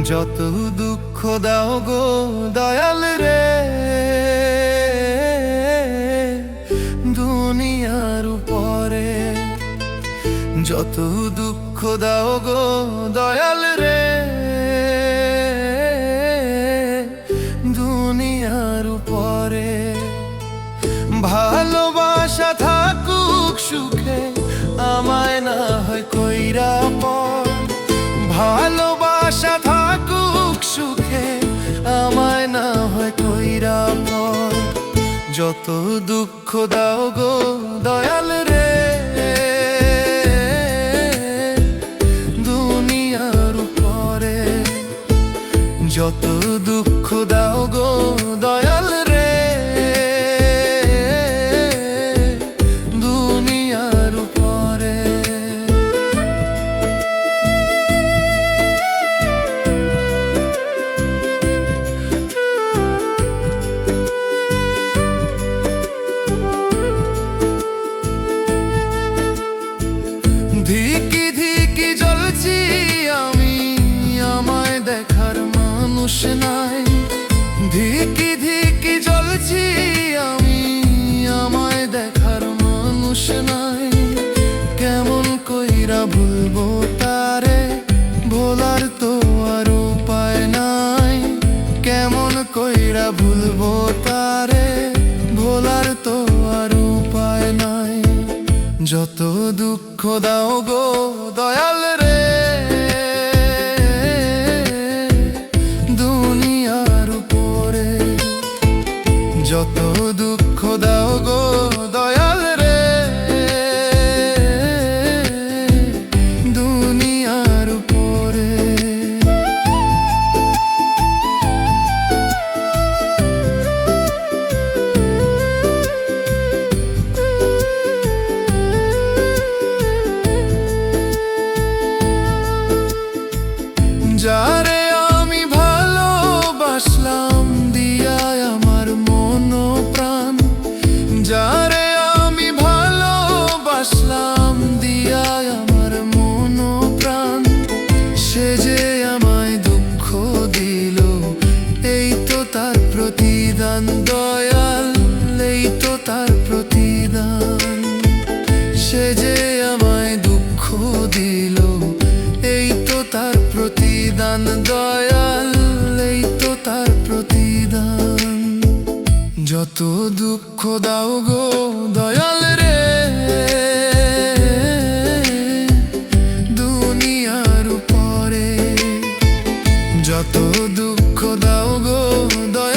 যত দুঃখ দাও গো দয়াল রে, দুনিয়ার উপরে যত দুঃখ দাও গো দয়াল রে, দুনিয়ার উপরে ভালোবাসা থাকুক সুখে, আমায় না হয় কইরা পর। ভালোবাসা থাকুক সুখে, আমায় না হয় কইরা পর। যত দুঃখ দাও গো দয়াল রে, দুনিয়ার উপরে যত দুঃখ দাও গো দয়াল রে, দুনিয়ার উপরে। ধিকি ধিকি জ্বলছি আমি, আমায় দেখার মানুষ নাই। ধিকি ধিকি জ্বলছি আমি, আমায় দেখার মানুষ নাই। কেমন কইরা ভুলবো তারে, ভোলার তো আর উপায় নাই। কেমন কইরা ভুলবো তারে, ভোলার তো আর উপায় নাই। যত দুঃখ দাও গো দয়াল রে, দুনিয়ার উপরে যত দুঃখ দাও গো দয়াল রে, দুনিয়ার উপরে। যারে আমি ভালোবাসলাম দিয়া আমার মন প্রাণ, যারে আমি ভালোবাসলাম দিয়া আমার মন প্রাণ, সে যে আমায় দুঃখ দিল, এই তো তার প্রতিদান দয়াল, এই তো তার প্রতিদান। সে যে আমায় দুঃখ দিল, এই তো তার প্রতিদান দয়াল, এই তো তার প্রতিদান। যত দুঃখ দাও গো দয়াল রে, দুনিয়ার উপরে যত দুঃখ দাও গো দয়াল।